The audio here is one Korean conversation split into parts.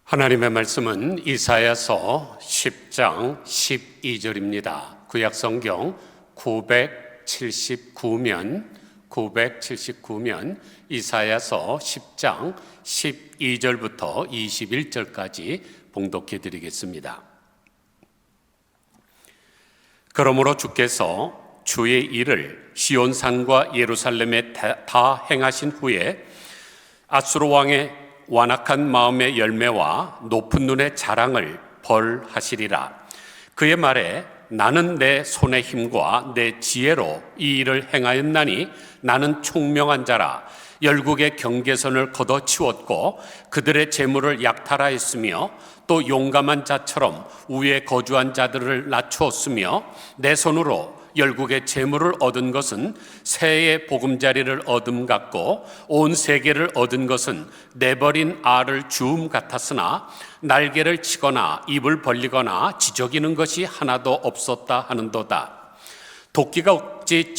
하나님의 말씀은 이사야서 10장 12절입니다. 구약성경 979면 이사야서 10장 12절부터 21절까지 봉독해 드리겠습니다. 그러므로 주께서 주의 일을 시온산과 예루살렘에 다 행하신 후에 아수르 왕의 완악한 마음의 열매와 높은 눈의 자랑을 벌하시리라. 그의 말에 나는 내 손의 힘과 내 지혜로 이 일을 행하였나니 나는 총명한 자라. 열국의 경계선을 걷어치웠고 그들의 재물을 약탈하였으며 또 용감한 자처럼 위에 거주한 자들을 낮추었으며 내 손으로 열국의 재물을 얻은 것은 새의 보금자리를 얻음 같고 온 세계를 얻은 것은 내버린 알을 주움 같았으나 날개를 치거나 입을 벌리거나 지저귀는 것이 하나도 없었다 하는도다. 도끼가 억지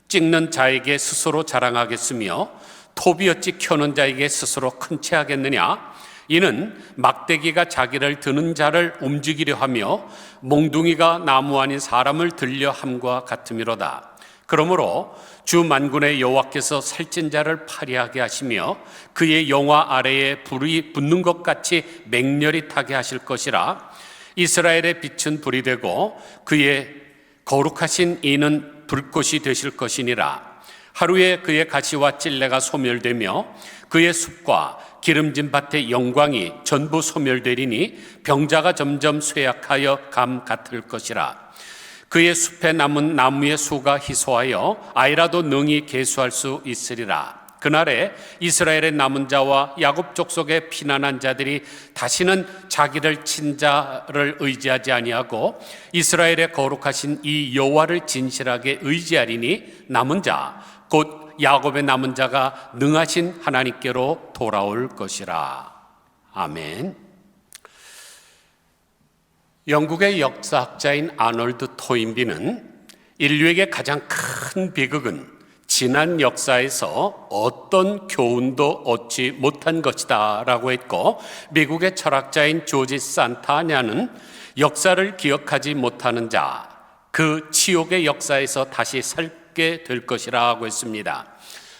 찍는 자에게 스스로 자랑하겠으며 토비어찌 켜는 자에게 스스로 큰 채 하겠느냐? 이는 막대기가 자기를 드는 자를 움직이려 하며 몽둥이가 나무 아닌 사람을 들려 함과 같음이로다. 그러므로 주 만군의 여호와께서 살찐 자를 파리하게 하시며 그의 영화 아래에 불이 붙는 것 같이 맹렬히 타게 하실 것이라. 이스라엘의 빛은 불이 되고 그의 거룩하신 이는 불꽃이 되실 것이니라. 하루에 그의 가시와 찔레가 소멸되며 그의 숲과 기름진 밭의 영광이 전부 소멸되리니 병자가 점점 쇠약하여 감 같을 것이라. 그의 숲에 남은 나무의 수가 희소하여 아이라도 능히 계수할 수 있으리라. 그날에 이스라엘의 남은 자와 야곱 족속의 피난한 자들이 다시는 자기를 친 자를 의지하지 아니하고 이스라엘의 거룩하신 이 여호와를 진실하게 의지하리니 남은 자 곧 야곱의 남은 자가 능하신 하나님께로 돌아올 것이라. 아멘. 영국의 역사학자인 아놀드 토인비는 인류에게 가장 큰 비극은 지난 역사에서 어떤 교훈도 얻지 못한 것이다 라고 했고, 미국의 철학자인 조지 산타냐는 역사를 기억하지 못하는 자, 그 치욕의 역사에서 다시 살게 될 것이라고 했습니다.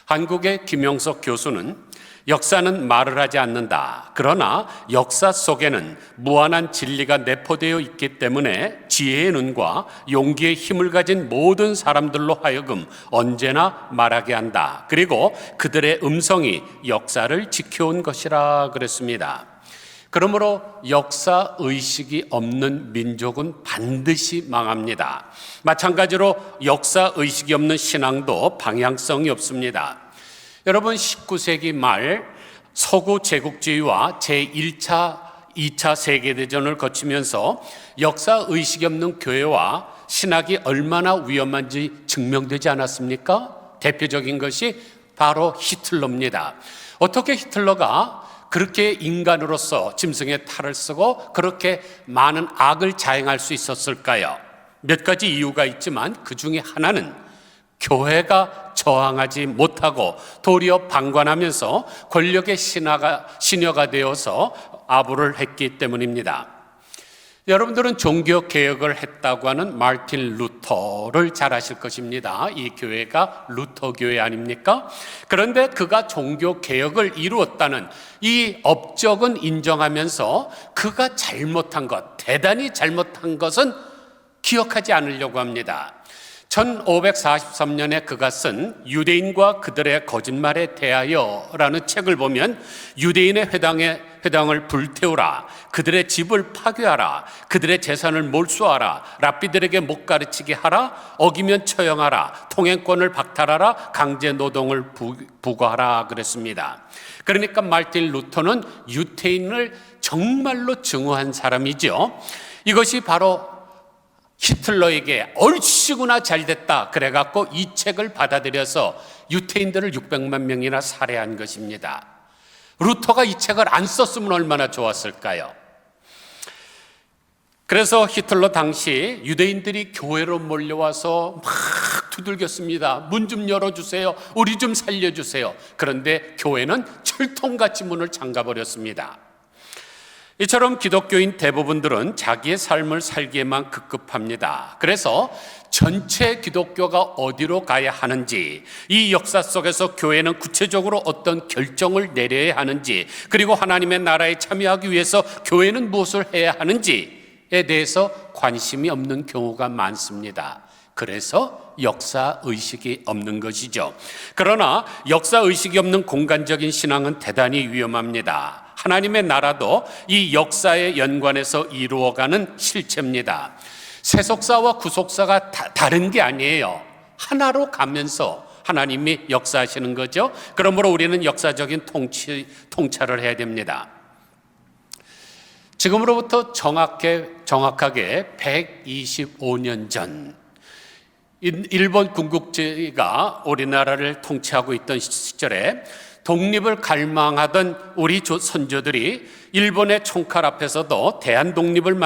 한국의 김영석 교수는 역사는 말을 하지 않는다. 그러나 역사 속에는 무한한 진리가 내포되어 있기 때문에 지혜의 눈과 용기의 힘을 가진 모든 사람들로 하여금 언제나 말하게 한다. 그리고 그들의 음성이 역사를 지켜온 것이라 그랬습니다. 그러므로 역사 의식이 없는 민족은 반드시 망합니다. 마찬가지로 역사 의식이 없는 신앙도 방향성이 없습니다. 여러분, 19세기 말 서구 제국주의와 제1차, 2차 세계대전을 거치면서 역사 의식이 없는 교회와 신학이 얼마나 위험한지 증명되지 않았습니까? 대표적인 것이 바로 히틀러입니다. 어떻게 히틀러가 그렇게 인간으로서 짐승의 탈을 쓰고 그렇게 많은 악을 자행할 수 있었을까요? 몇 가지 이유가 있지만 그 중에 하나는 교회가 저항하지 못하고 도리어 방관하면서 권력의 신여가 되어서 아부를 했기 때문입니다. 여러분들은 종교개혁을 했다고 하는 마르틴 루터를 잘 아실 것입니다. 이 교회가 루터교회 아닙니까? 그런데 그가 종교개혁을 이루었다는 이 업적은 인정하면서 그가 잘못한 것, 대단히 잘못한 것은 기억하지 않으려고 합니다. 1543년에 그가 쓴 유대인과 그들의 거짓말에 대하여라는 책을 보면 유대인의 회당을 불태우라, 그들의 집을 파괴하라, 그들의 재산을 몰수하라, 랍비들에게 못 가르치게 하라, 어기면 처형하라, 통행권을 박탈하라, 강제 노동을 부과하라 그랬습니다. 그러니까 마르틴 루터는 유태인을 정말로 증오한 사람이죠. 이것이 바로 히틀러에게 얼씨구나 잘됐다 그래갖고 이 책을 받아들여서 유태인들을 600만 명이나 살해한 것입니다. 루터가 이 책을 안 썼으면 얼마나 좋았을까요? 그래서 히틀러 당시 유대인들이 교회로 몰려와서 막 두들겼습니다. 문 좀 열어주세요. 우리 좀 살려주세요. 그런데 교회는 철통같이 문을 잠가버렸습니다. 이처럼 기독교인 대부분들은 자기의 삶을 살기에만 급급합니다. 그래서 전체 기독교가 어디로 가야 하는지, 이 역사 속에서 교회는 구체적으로 어떤 결정을 내려야 하는지, 그리고 하나님의 나라에 참여하기 위해서 교회는 무엇을 해야 하는지에 대해서 관심이 없는 경우가 많습니다. 그래서 역사의식이 없는 것이죠. 그러나 역사의식이 없는 공간적인 신앙은 대단히 위험합니다. 하나님의 나라도 이 역사에 연관해서 이루어가는 실체입니다. 세속사와 구속사가 다른 게 아니에요. 하나로 가면서 하나님이 역사하시는 거죠. 그러므로 우리는 역사적인 통찰을 해야 됩니다. 지금으로부터 정확하게 125년 전 일본 군국주의가 우리나라를 통치하고 있던 시절에 독립을 갈망하던 우리 선조들이 일본의 총칼 앞에서도 대한 독립을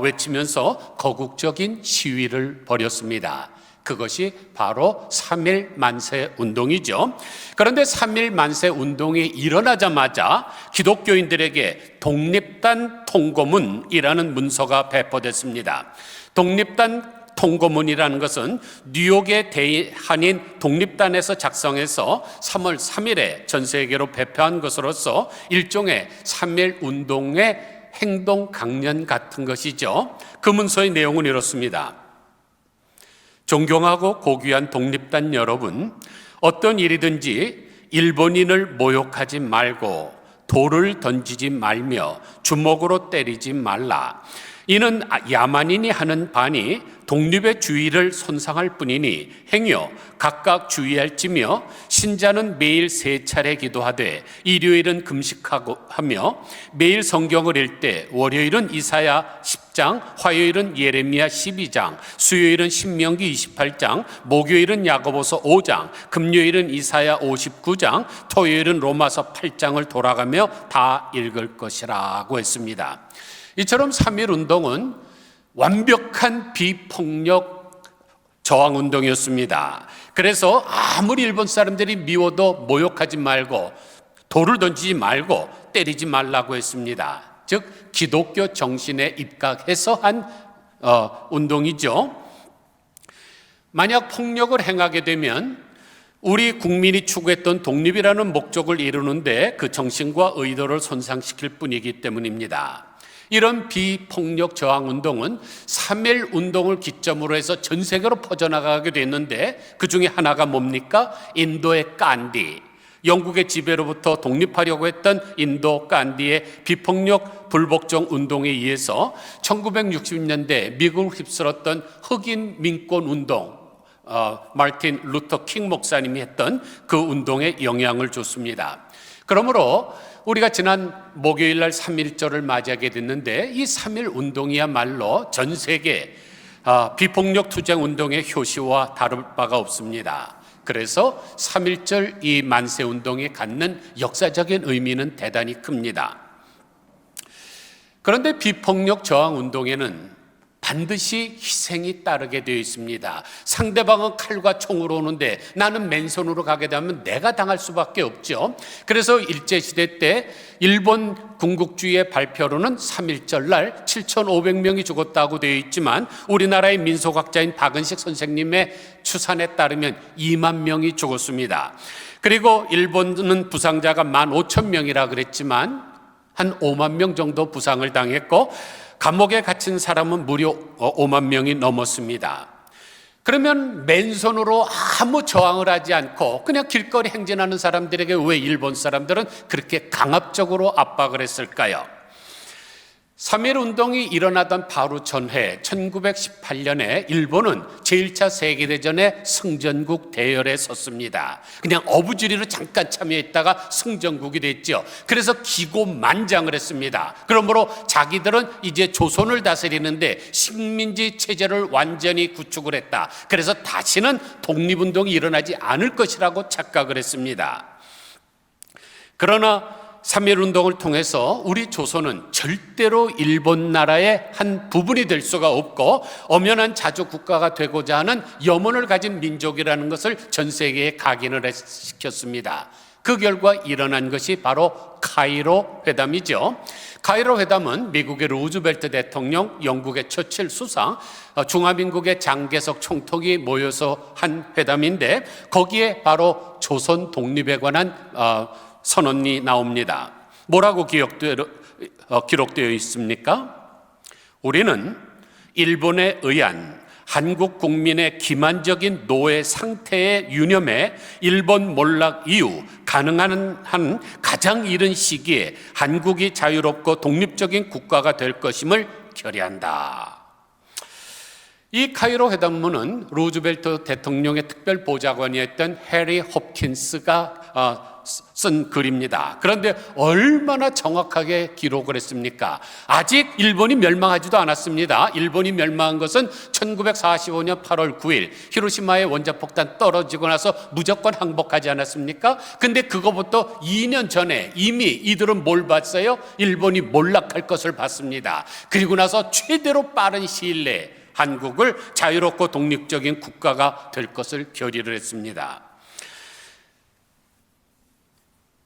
외치면서 거국적인 시위를 벌였습니다. 그것이 바로 3.1 만세 운동이죠. 그런데 3.1 만세 운동이 일어나자마자 기독교인들에게 독립단 통고문이라는 문서가 배포됐습니다. 독립단 통고문이라는 것은 뉴욕의 대한인 독립단에서 작성해서 3월 3일에 전 세계로 배포한 것으로서 일종의 3.1 운동의 행동 강연 같은 것이죠. 그 문서의 내용은 이렇습니다. 존경하고 고귀한 독립단 여러분, 어떤 일이든지 일본인을 모욕하지 말고 돌을 던지지 말며 주먹으로 때리지 말라. 이는 야만인이 하는 바니 독립의 주의를 손상할 뿐이니 행여 각각 주의할지며 신자는 매일 3차례 기도하되 일요일은 금식하고 하며 매일 성경을 읽되 월요일은 이사야 10장, 화요일은 예레미야 12장, 수요일은 신명기 28장, 목요일은 야고보서 5장, 금요일은 이사야 59장, 토요일은 로마서 8장을 돌아가며 다 읽을 것이라고 했습니다. 이처럼 3.1 운동은 완벽한 비폭력 저항운동이었습니다. 그래서 아무리 일본 사람들이 미워도 모욕하지 말고 돌을 던지지 말고 때리지 말라고 했습니다. 즉 기독교 정신에 입각해서 한 운동이죠. 만약 폭력을 행하게 되면 우리 국민이 추구했던 독립이라는 목적을 이루는데 그 정신과 의도를 손상시킬 뿐이기 때문입니다. 이런 비폭력 저항 운동은 3.1 운동을 기점으로 해서 전 세계로 퍼져나가게 됐는데 그 중에 하나가 뭡니까? 인도의 깐디. 영국의 지배로부터 독립하려고 했던 인도 깐디의 비폭력 불복종 운동에 의해서 1960년대 미국을 휩쓸었던 흑인 민권 운동, 마틴 루터 킹 목사님이 했던 그 운동에 영향을 줬습니다. 그러므로 우리가 지난 목요일 날 3.1절을 맞이하게 됐는데 이 3.1 운동이야말로 전 세계 비폭력 투쟁 운동의 효시와 다를 바가 없습니다. 그래서 3.1절 이 만세 운동이 갖는 역사적인 의미는 대단히 큽니다. 그런데 비폭력 저항 운동에는 반드시 희생이 따르게 되어 있습니다. 상대방은 칼과 총으로 오는데 나는 맨손으로 가게 되면 내가 당할 수밖에 없죠. 그래서 일제시대 때 일본 군국주의의 발표로는 3.1절 날 7,500명이 죽었다고 되어 있지만 우리나라의 민속학자인 박은식 선생님의 추산에 따르면 2만 명이 죽었습니다. 그리고 일본은 부상자가 15,000명이라 그랬지만 한 5만 명 정도 부상을 당했고 감옥에 갇힌 사람은 무려 5만 명이 넘었습니다. 그러면 맨손으로 아무 저항을 하지 않고 그냥 길거리 행진하는 사람들에게 왜 일본 사람들은 그렇게 강압적으로 압박을 했을까요? 3.1 운동이 일어나던 바로 전해 1918년에 일본은 제1차 세계대전의 승전국 대열에 섰습니다. 그냥 어부지리로 잠깐 참여했다가 승전국이 됐죠. 그래서 기고만장을 했습니다. 그러므로 자기들은 이제 조선을 다스리는데 식민지 체제를 완전히 구축을 했다. 그래서 다시는 독립운동이 일어나지 않을 것이라고 착각을 했습니다. 그러나 3.1 운동을 통해서 우리 조선은 절대로 일본 나라의 한 부분이 될 수가 없고 엄연한 자주 국가가 되고자 하는 염원을 가진 민족이라는 것을 전 세계에 각인을 시켰습니다. 그 결과 일어난 것이 바로 카이로 회담이죠. 카이로 회담은 미국의 루즈벨트 대통령, 영국의 처칠 수상, 중화민국의 장개석 총독이 모여서 한 회담인데 거기에 바로 조선 독립에 관한 선언이 나옵니다. 뭐라고 기록되어 있습니까? 우리는 일본에 의한 한국 국민의 기만적인 노예 상태에 유념해 일본 몰락 이후 가능한 한 가장 이른 시기에 한국이 자유롭고 독립적인 국가가 될 것임을 결의한다. 이 카이로 회담문은 루즈벨트 대통령의 특별 보좌관이었던 해리 홉킨스가 쓴 글입니다. 그런데 얼마나 정확하게 기록을 했습니까? 아직 일본이 멸망하지도 않았습니다. 일본이 멸망한 것은 1945년 8월 9일 히로시마의 원자폭탄 떨어지고 나서 무조건 항복하지 않았습니까? 근데 그거부터 2년 전에 이미 이들은 뭘 봤어요? 일본이 몰락할 것을 봤습니다. 그리고 나서 최대로 빠른 시일 내에 한국을 자유롭고 독립적인 국가가 될 것을 결의를 했습니다.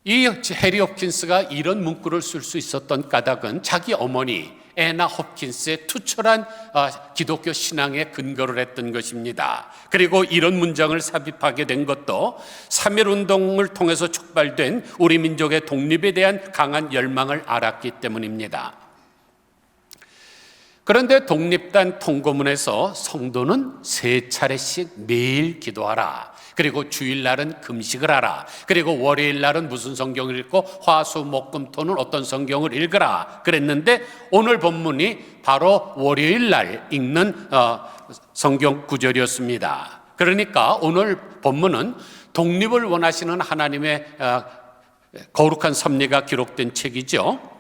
이 해리 홉킨스가 이런 문구를 쓸 수 있었던 까닭은 자기 어머니 애나 홉킨스의 투철한 기독교 신앙에 근거를 했던 것입니다. 그리고 이런 문장을 삽입하게 된 것도 3.1운동을 통해서 촉발된 우리 민족의 독립에 대한 강한 열망을 알았기 때문입니다. 그런데 독립단 통고문에서 성도는 3차례씩 매일 기도하라. 그리고 주일날은 금식을 하라. 그리고 월요일날은 무슨 성경을 읽고 화수목금토는 어떤 성경을 읽으라 그랬는데 오늘 본문이 바로 월요일날 읽는 성경 구절이었습니다. 그러니까 오늘 본문은 독립을 원하시는 하나님의 거룩한 섭리가 기록된 책이죠.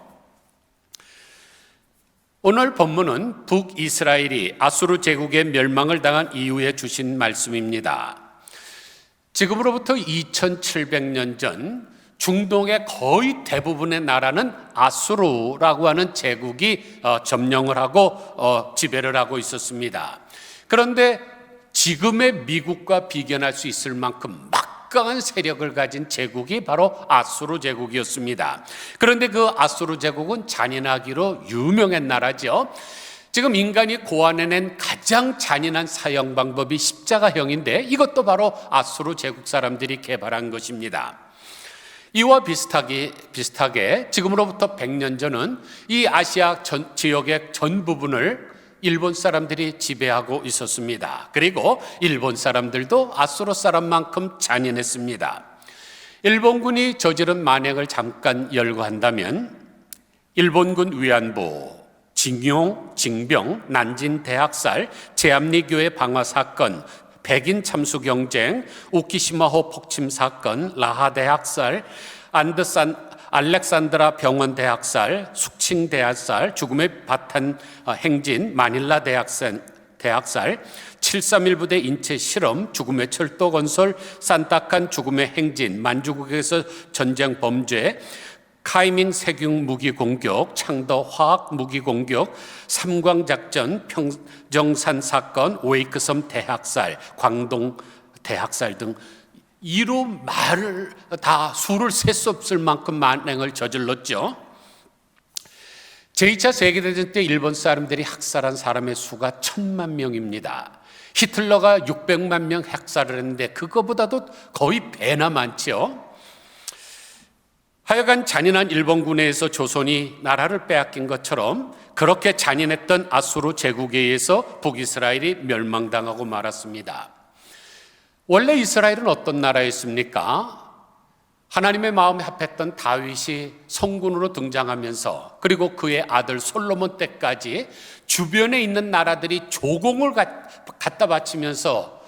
오늘 본문은 북이스라엘이 아수르 제국의 멸망을 당한 이후에 주신 말씀입니다. 지금으로부터 2700년 전 중동의 거의 대부분의 나라는 아수르라고 하는 제국이 점령을 하고 지배를 하고 있었습니다. 그런데 지금의 미국과 비견할 수 있을 만큼 막강한 세력을 가진 제국이 바로 아수르 제국이었습니다. 그런데 그 아수르 제국은 잔인하기로 유명한 나라죠. 지금 인간이 고안해낸 가장 잔인한 사형 방법이 십자가형인데 이것도 바로 아수르 제국 사람들이 개발한 것입니다. 이와 비슷하게 지금으로부터 100년 전은 이 아시아 지역의 전 부분을 일본 사람들이 지배하고 있었습니다. 그리고 일본 사람들도 아수르 사람만큼 잔인했습니다. 일본군이 저지른 만행을 잠깐 열거한다면 일본군 위안부, 징용, 징병, 난진 대학살, 제암리교회 방화 사건, 백인 참수 경쟁, 우키시마호 폭침 사건, 라하 대학살, 알렉산드라 병원 대학살, 숙칭 대학살, 죽음의 바탄 행진, 마닐라 대학살, 7.3.1 부대 인체 실험, 죽음의 철도 건설, 산타칸 죽음의 행진, 만주국에서 전쟁 범죄, 카이밍 세균 무기 공격, 창더 화학 무기 공격, 삼광작전, 평정산 사건, 오이크섬 대학살, 광동 대학살 등 이로 말을 다 수를 셀 수 없을 만큼 만행을 저질렀죠. 제2차 세계대전 때 일본 사람들이 학살한 사람의 수가 1000만 명입니다. 히틀러가 600만 명 학살을 했는데 그거보다도 거의 배나 많죠. 하여간 잔인한 일본군에 의해서 조선이 나라를 빼앗긴 것처럼 그렇게 잔인했던 아수르 제국에 의해서 북이스라엘이 멸망당하고 말았습니다. 원래 이스라엘은 어떤 나라였습니까? 하나님의 마음에 합했던 다윗이 성군으로 등장하면서 그리고 그의 아들 솔로몬 때까지 주변에 있는 나라들이 조공을 갖다 바치면서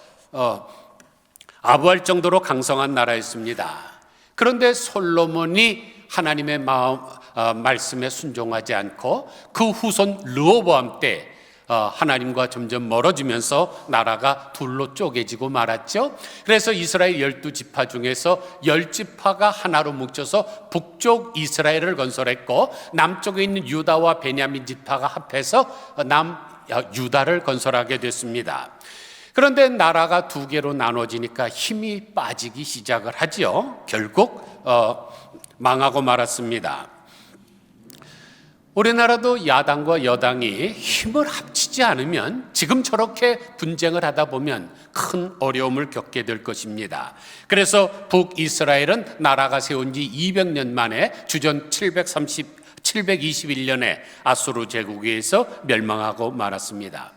아부할 정도로 강성한 나라였습니다. 그런데 솔로몬이 하나님의 말씀에 순종하지 않고 그 후손 르호보암 때 하나님과 점점 멀어지면서 나라가 둘로 쪼개지고 말았죠. 그래서 이스라엘 12지파 중에서 10지파가 하나로 뭉쳐서 북쪽 이스라엘을 건설했고 남쪽에 있는 유다와 베냐민 지파가 합해서 남유다를 건설하게 됐습니다. 그런데 나라가 두 개로 나눠지니까 힘이 빠지기 시작을 하지요. 결국 망하고 말았습니다. 우리나라도 야당과 여당이 힘을 합치지 않으면 지금 저렇게 분쟁을 하다 보면 큰 어려움을 겪게 될 것입니다. 그래서 북이스라엘은 나라가 세운 지 200년 만에 주전 721년에 아수르 제국에 의해서 멸망하고 말았습니다.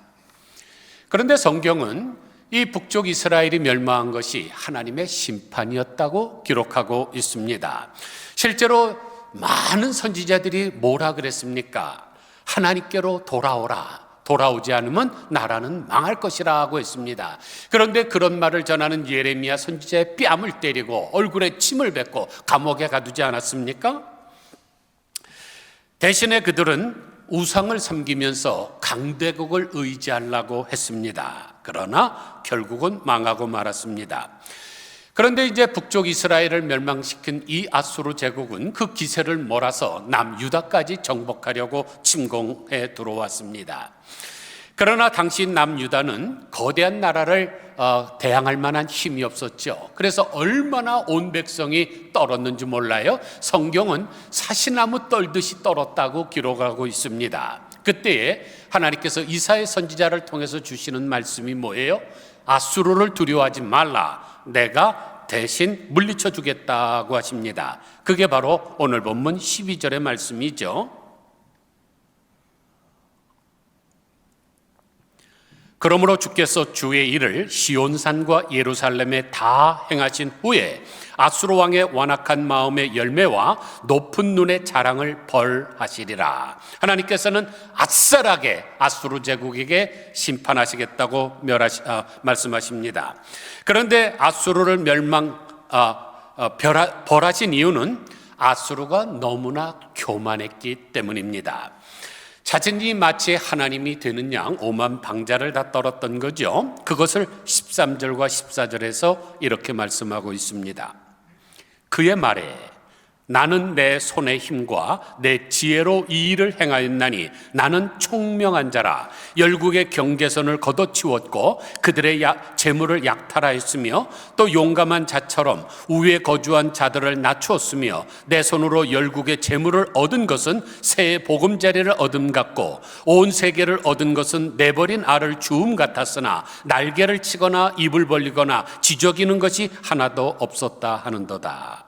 그런데 성경은 이 북쪽 이스라엘이 멸망한 것이 하나님의 심판이었다고 기록하고 있습니다. 실제로 많은 선지자들이 뭐라 그랬습니까? 하나님께로 돌아오라. 돌아오지 않으면 나라는 망할 것이라고 했습니다. 그런데 그런 말을 전하는 예레미야 선지자의 뺨을 때리고 얼굴에 침을 뱉고 감옥에 가두지 않았습니까? 대신에 그들은 우상을 섬기면서 강대국을 의지하려고 했습니다. 그러나 결국은 망하고 말았습니다. 그런데 이제 북쪽 이스라엘을 멸망시킨 이 아수르 제국은 그 기세를 몰아서 남유다까지 정복하려고 침공해 들어왔습니다. 그러나 당시 남유다는 거대한 나라를 대항할 만한 힘이 없었죠. 그래서 얼마나 온 백성이 떨었는지 몰라요. 성경은 사시나무 떨듯이 떨었다고 기록하고 있습니다. 그때에 하나님께서 이사야 선지자를 통해서 주시는 말씀이 뭐예요? 아수르를 두려워하지 말라. 내가 대신 물리쳐 주겠다고 하십니다. 그게 바로 오늘 본문 12절의 말씀이죠. 그러므로 주께서 주의 일을 시온산과 예루살렘에 다 행하신 후에 아수르 왕의 완악한 마음의 열매와 높은 눈의 자랑을 벌하시리라. 하나님께서는 아싸라게 아수르 제국에게 심판하시겠다고 말씀하십니다. 그런데 아수르를 벌하신 이유는 아수르가 너무나 교만했기 때문입니다. 자신이 마치 하나님이 되는 양 오만 방자를 다 떨었던 거죠. 그것을 13절과 14절에서 이렇게 말씀하고 있습니다. 그의 말에 나는 내 손의 힘과 내 지혜로 이 일을 행하였나니 나는 총명한 자라. 열국의 경계선을 걷어치웠고 그들의 재물을 약탈하였으며 또 용감한 자처럼 우위에 거주한 자들을 낮추었으며 내 손으로 열국의 재물을 얻은 것은 새의 보금자리를 얻음 같고 온 세계를 얻은 것은 내버린 알을 주움 같았으나 날개를 치거나 입을 벌리거나 지저귀는 것이 하나도 없었다 하는도다.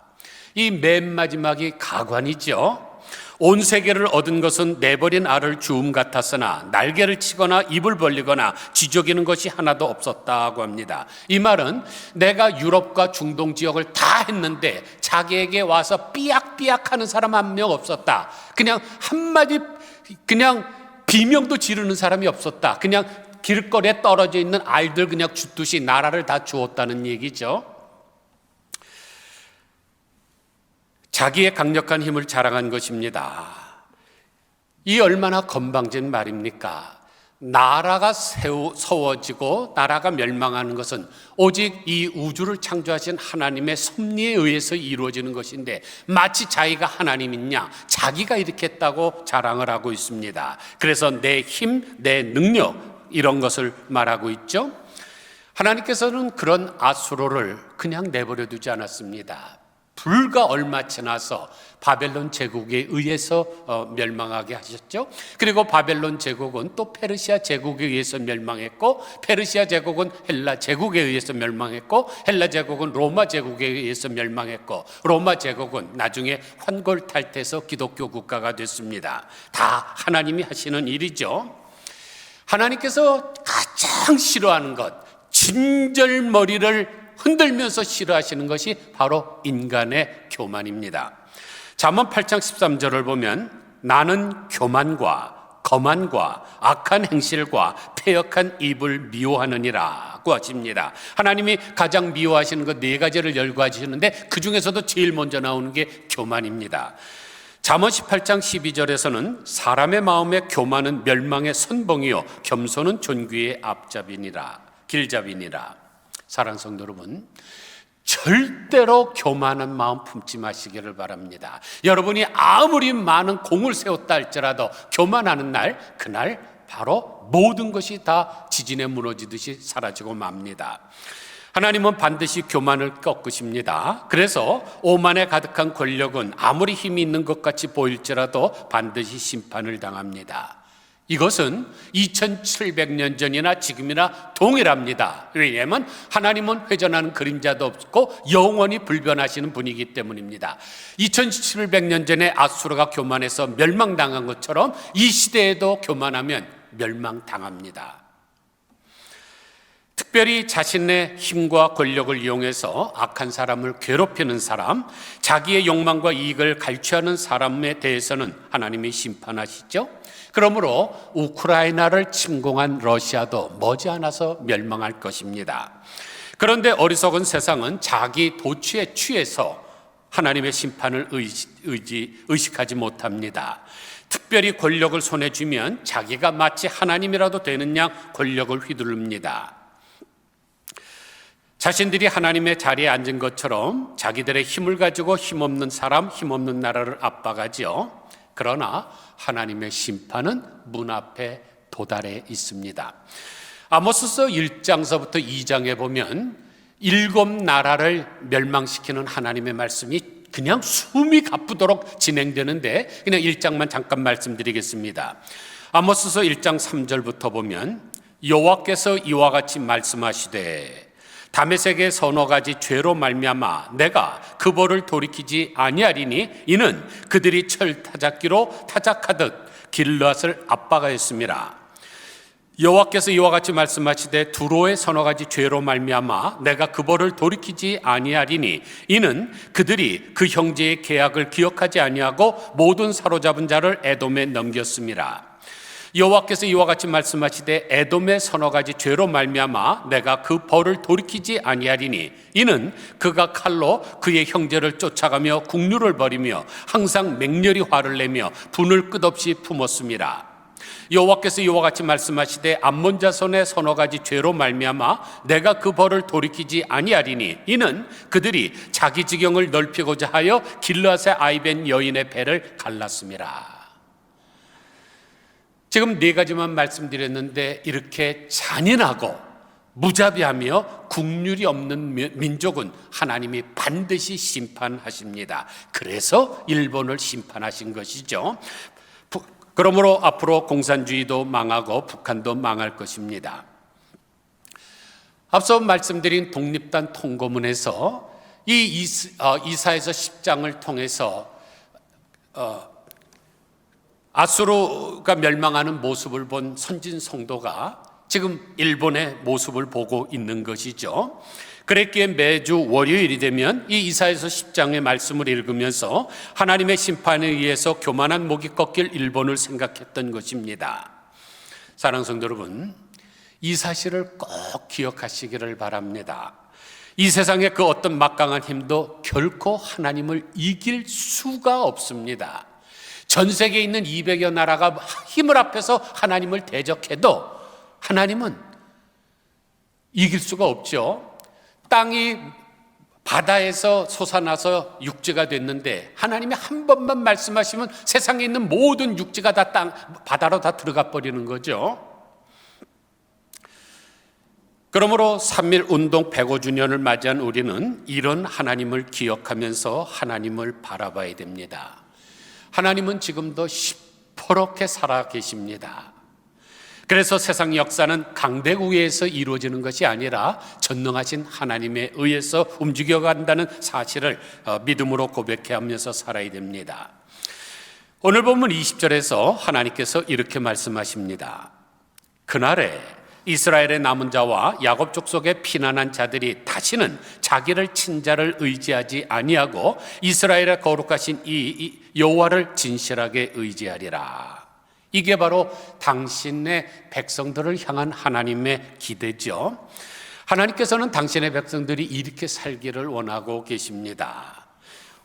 이 맨 마지막이 가관이죠. 온 세계를 얻은 것은 내버린 알을 주움 같았으나 날개를 치거나 입을 벌리거나 지저귀는 것이 하나도 없었다고 합니다. 이 말은 내가 유럽과 중동 지역을 다 했는데 자기에게 와서 삐약삐약하는 사람 한 명 없었다. 그냥 한마디 그냥 비명도 지르는 사람이 없었다. 그냥 길거리에 떨어져 있는 알들 그냥 줍듯이 나라를 다 주었다는 얘기죠. 자기의 강력한 힘을 자랑한 것입니다. 이 얼마나 건방진 말입니까? 나라가 세워지고 나라가 멸망하는 것은 오직 이 우주를 창조하신 하나님의 섭리에 의해서 이루어지는 것인데 마치 자기가 하나님이냐 자기가 이렇게 했다고 자랑을 하고 있습니다. 그래서 내 힘, 내 능력 이런 것을 말하고 있죠. 하나님께서는 그런 아수르를 그냥 내버려 두지 않았습니다. 불과 얼마 지나서 바벨론 제국에 의해서 멸망하게 하셨죠. 그리고 바벨론 제국은 또 페르시아 제국에 의해서 멸망했고 페르시아 제국은 헬라 제국에 의해서 멸망했고 헬라 제국은 로마 제국에 의해서 멸망했고 로마 제국은 나중에 환골탈태해서 기독교 국가가 됐습니다. 다 하나님이 하시는 일이죠. 하나님께서 가장 싫어하는 것, 진절머리를 흔들면서 싫어하시는 것이 바로 인간의 교만입니다. 잠언 8장 13절을 보면 나는 교만과 거만과 악한 행실과 패역한 입을 미워하느니라고 하십니다. 하나님이 가장 미워하시는 것 네 가지를 열거하시는데 그 중에서도 제일 먼저 나오는 게 교만입니다. 잠언 18장 12절에서는 사람의 마음에 교만은 멸망의 선봉이요 겸손은 존귀의 앞잡이니라 길잡이니라. 사랑하는 성도 여러분, 절대로 교만한 마음 품지 마시기를 바랍니다. 여러분이 아무리 많은 공을 세웠다 할지라도 교만하는 날, 그날 바로 모든 것이 다 지진에 무너지듯이 사라지고 맙니다. 하나님은 반드시 교만을 꺾으십니다. 그래서 오만에 가득한 권력은 아무리 힘이 있는 것 같이 보일지라도 반드시 심판을 당합니다. 이것은 2700년 전이나 지금이나 동일합니다. 왜냐하면 하나님은 회전하는 그림자도 없고 영원히 불변하시는 분이기 때문입니다. 2700년 전에 아수르가 교만해서 멸망당한 것처럼 이 시대에도 교만하면 멸망당합니다. 특별히 자신의 힘과 권력을 이용해서 악한 사람을 괴롭히는 사람, 자기의 욕망과 이익을 갈취하는 사람에 대해서는 하나님이 심판하시죠. 그러므로 우크라이나를 침공한 러시아도 머지않아서 멸망할 것입니다. 그런데 어리석은 세상은 자기 도취에 취해서 하나님의 심판을 의식하지 못합니다. 특별히 권력을 손에 쥐면 자기가 마치 하나님이라도 되는 양 권력을 휘두릅니다. 자신들이 하나님의 자리에 앉은 것처럼 자기들의 힘을 가지고 힘없는 사람, 힘없는 나라를 압박하지요. 그러나 하나님의 심판은 문 앞에 도달해 있습니다. 아모스서 1장서부터 2장에 보면 7 나라를 멸망시키는 하나님의 말씀이 그냥 숨이 가쁘도록 진행되는데 그냥 1장만 잠깐 말씀드리겠습니다. 아모스서 1장 3절부터 보면 여호와께서 이와 같이 말씀하시되 다메섹의 서너 가지 죄로 말미암아 내가 그 벌을 돌이키지 아니하리니 이는 그들이 철 타작기로 타작하듯 길르앗을 압박하였습니다. 여호와께서 이와 같이 말씀하시되 두로의 서너 가지 죄로 말미암아 내가 그 벌을 돌이키지 아니하리니 이는 그들이 그 형제의 계약을 기억하지 아니하고 모든 사로잡은 자를 에돔에 넘겼습니다. 여호와께서 이와 같이 말씀하시되 에돔의 서너 가지 죄로 말미암아 내가 그 벌을 돌이키지 아니하리니 이는 그가 칼로 그의 형제를 쫓아가며 국류를 벌이며 항상 맹렬히 화를 내며 분을 끝없이 품었습니다. 여호와께서 이와 같이 말씀하시되 암몬 자손의 서너 가지 죄로 말미암아 내가 그 벌을 돌이키지 아니하리니 이는 그들이 자기 지경을 넓히고자 하여 길르앗의 아이벤 여인의 배를 갈랐습니다. 지금 4가지만 말씀드렸는데 이렇게 잔인하고 무자비하며 국률이 없는 민족은 하나님이 반드시 심판하십니다. 그래서 일본을 심판하신 것이죠. 그러므로 앞으로 공산주의도 망하고 북한도 망할 것입니다. 앞서 말씀드린 독립단 통고문에서 이 이사야서 10장을 통해서 아수르가 멸망하는 모습을 본 선진 성도가 지금 일본의 모습을 보고 있는 것이죠. 그랬기에 매주 월요일이 되면 이 이사야서 10장의 말씀을 읽으면서 하나님의 심판에 의해서 교만한 목이 꺾일 일본을 생각했던 것입니다. 사랑하는 성도 여러분, 이 사실을 꼭 기억하시기를 바랍니다. 이 세상의 그 어떤 막강한 힘도 결코 하나님을 이길 수가 없습니다. 전 세계에 있는 200여 나라가 힘을 합해서 하나님을 대적해도 하나님은 이길 수가 없죠. 땅이 바다에서 솟아나서 육지가 됐는데 하나님이 한 번만 말씀하시면 세상에 있는 모든 육지가 다 바다로 다 들어가 버리는 거죠. 그러므로 3.1 운동 105주년을 맞이한 우리는 이런 하나님을 기억하면서 하나님을 바라봐야 됩니다. 하나님은 지금도 시퍼렇게 살아계십니다. 그래서 세상 역사는 강대국에 의해서 이루어지는 것이 아니라 전능하신 하나님에 의해서 움직여간다는 사실을 믿음으로 고백하면서 살아야 됩니다. 오늘 본문 20절에서 하나님께서 이렇게 말씀하십니다. 그날에 이스라엘의 남은 자와 야곱 족속의 피난한 자들이 다시는 자기를 친자를 의지하지 아니하고 이스라엘의 거룩하신 이 여호와를 진실하게 의지하리라. 이게 바로 당신의 백성들을 향한 하나님의 기대죠. 하나님께서는 당신의 백성들이 이렇게 살기를 원하고 계십니다.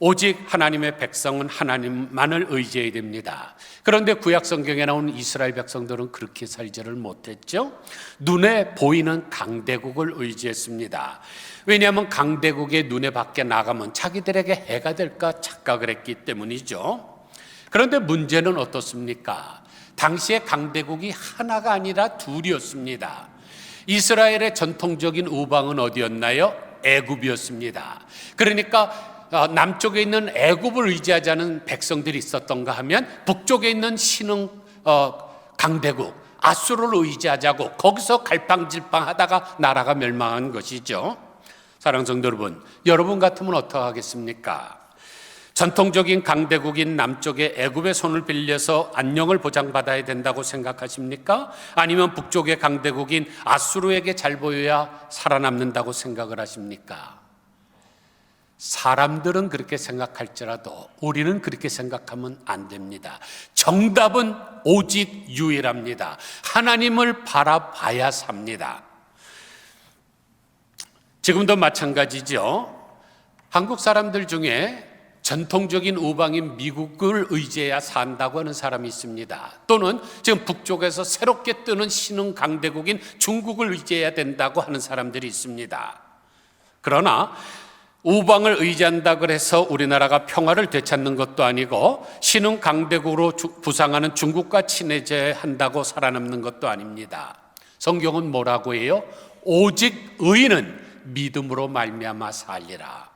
오직 하나님의 백성은 하나님만을 의지해야 됩니다. 그런데 구약 성경에 나오는 이스라엘 백성들은 그렇게 살지를 못했죠. 눈에 보이는 강대국을 의지했습니다. 왜냐하면 강대국의 눈에 밖에 나가면 자기들에게 해가 될까 착각을 했기 때문이죠. 그런데 문제는 어떻습니까? 당시의 강대국이 하나가 아니라 둘이었습니다. 이스라엘의 전통적인 우방은 어디였나요? 애굽이었습니다. 그러니까 남쪽에 있는 애굽을 의지하지 않은 백성들이 있었던가 하면 북쪽에 있는 신흥 강대국 아수르를 의지하자고 거기서 갈팡질팡하다가 나라가 멸망한 것이죠. 사랑하는 성도 여러분, 여러분 같으면 어떻게 하겠습니까? 전통적인 강대국인 남쪽의 애굽의 손을 빌려서 안녕을 보장받아야 된다고 생각하십니까? 아니면 북쪽의 강대국인 아수르에게 잘 보여야 살아남는다고 생각을 하십니까? 사람들은 그렇게 생각할지라도 우리는 그렇게 생각하면 안 됩니다. 정답은 오직 유일합니다. 하나님을 바라봐야 삽니다. 지금도 마찬가지죠. 한국 사람들 중에 전통적인 우방인 미국을 의지해야 산다고 하는 사람이 있습니다. 또는 지금 북쪽에서 새롭게 뜨는 신흥 강대국인 중국을 의지해야 된다고 하는 사람들이 있습니다. 그러나 우방을 의지한다고 해서 우리나라가 평화를 되찾는 것도 아니고 신흥 강대국으로 부상하는 중국과 친해져야 한다고 살아남는 것도 아닙니다. 성경은 뭐라고 해요? 오직 의인은 믿음으로 말미암아 살리라.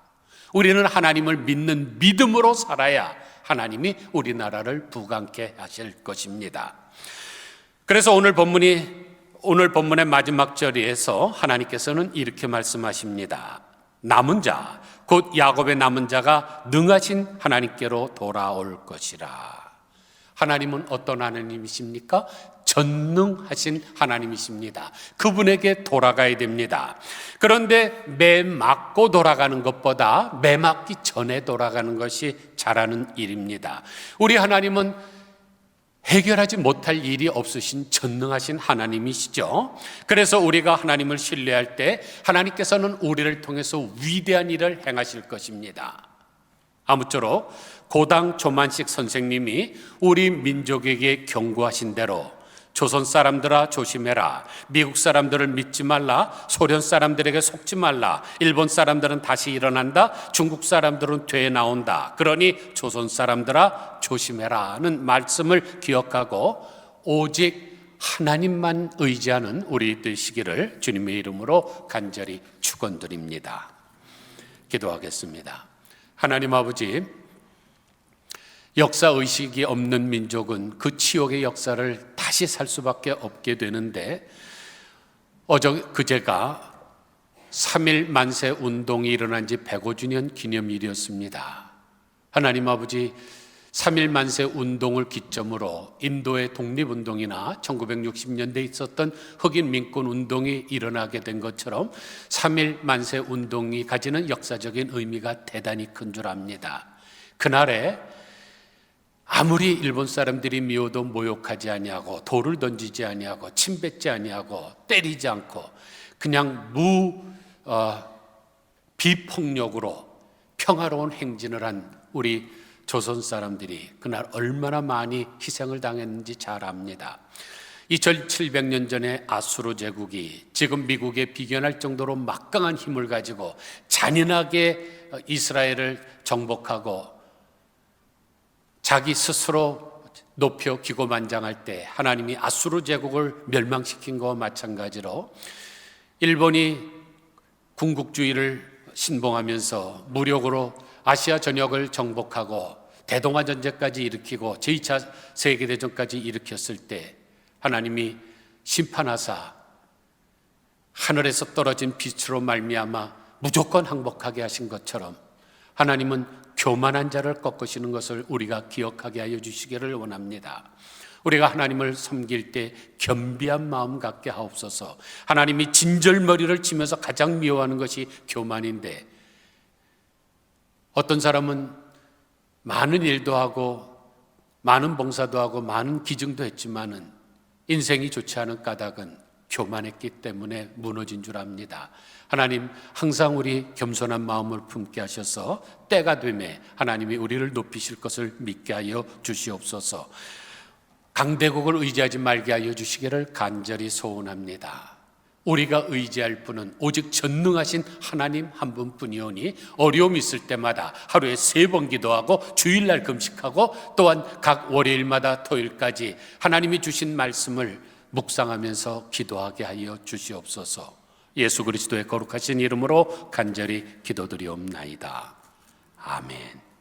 우리는 하나님을 믿는 믿음으로 살아야 하나님이 우리나라를 부강케 하실 것입니다. 그래서 오늘 본문의 마지막 절에서 하나님께서는 이렇게 말씀하십니다. 남은 자, 곧 야곱의 남은 자가 능하신 하나님께로 돌아올 것이라. 하나님은 어떤 하나님이십니까? 전능하신 하나님이십니다. 그분에게 돌아가야 됩니다. 그런데 매 맞고 돌아가는 것보다 매 맞기 전에 돌아가는 것이 잘하는 일입니다. 우리 하나님은 해결하지 못할 일이 없으신 전능하신 하나님이시죠. 그래서 우리가 하나님을 신뢰할 때 하나님께서는 우리를 통해서 위대한 일을 행하실 것입니다. 아무쪼록 고당 조만식 선생님이 우리 민족에게 경고하신 대로 조선 사람들아 조심해라. 미국 사람들을 믿지 말라. 소련 사람들에게 속지 말라. 일본 사람들은 다시 일어난다. 중국 사람들은 되에 나온다. 그러니 조선 사람들아 조심해라는 말씀을 기억하고 오직 하나님만 의지하는 우리 되시기를 주님의 이름으로 간절히 축원드립니다. 기도하겠습니다. 하나님 아버지, 역사의식이 없는 민족은 그 치욕의 역사를 다시 살 수밖에 없게 되는데 그제가 3.1 만세 운동이 일어난 지 105주년 기념일이었습니다. 하나님 아버지, 3.1 만세 운동을 기점으로 인도의 독립운동이나 1960년대에 있었던 흑인 민권 운동이 일어나게 된 것처럼 3.1 만세 운동이 가지는 역사적인 의미가 대단히 큰 줄 압니다. 그날에 아무리 일본 사람들이 미워도 모욕하지 아니하고 돌을 던지지 아니하고 침 뱉지 아니하고 때리지 않고 그냥 비폭력으로 평화로운 행진을 한 우리 조선 사람들이 그날 얼마나 많이 희생을 당했는지 잘 압니다. 2700년 전에 아수르 제국이 지금 미국에 비견할 정도로 막강한 힘을 가지고 잔인하게 이스라엘을 정복하고 자기 스스로 높여 기고만장할 때 하나님이 아수르 제국을 멸망시킨 것과 마찬가지로 일본이 군국주의를 신봉하면서 무력으로 아시아 전역을 정복하고 대동아 전쟁까지 일으키고 제2차 세계대전까지 일으켰을 때 하나님이 심판하사 하늘에서 떨어진 빛으로 말미암아 무조건 항복하게 하신 것처럼 하나님은 교만한 자를 꺾으시는 것을 우리가 기억하게 하여 주시기를 원합니다. 우리가 하나님을 섬길 때 겸비한 마음 갖게 하옵소서. 하나님이 진절머리를 치면서 가장 미워하는 것이 교만인데 어떤 사람은 많은 일도 하고 많은 봉사도 하고 많은 기증도 했지만은 인생이 좋지 않은 까닭은 교만했기 때문에 무너진 줄 압니다. 하나님 항상 우리 겸손한 마음을 품게 하셔서 때가 되매 하나님이 우리를 높이실 것을 믿게 하여 주시옵소서. 강대국을 의지하지 말게 하여 주시기를 간절히 소원합니다. 우리가 의지할 분은 오직 전능하신 하나님 한 분뿐이오니 어려움이 있을 때마다 하루에 3번 기도하고 주일날 금식하고 또한 각 월요일마다 토요일까지 하나님이 주신 말씀을 묵상하면서 기도하게 하여 주시옵소서. 예수 그리스도의 거룩하신 이름으로 간절히 기도드리옵나이다. 아멘.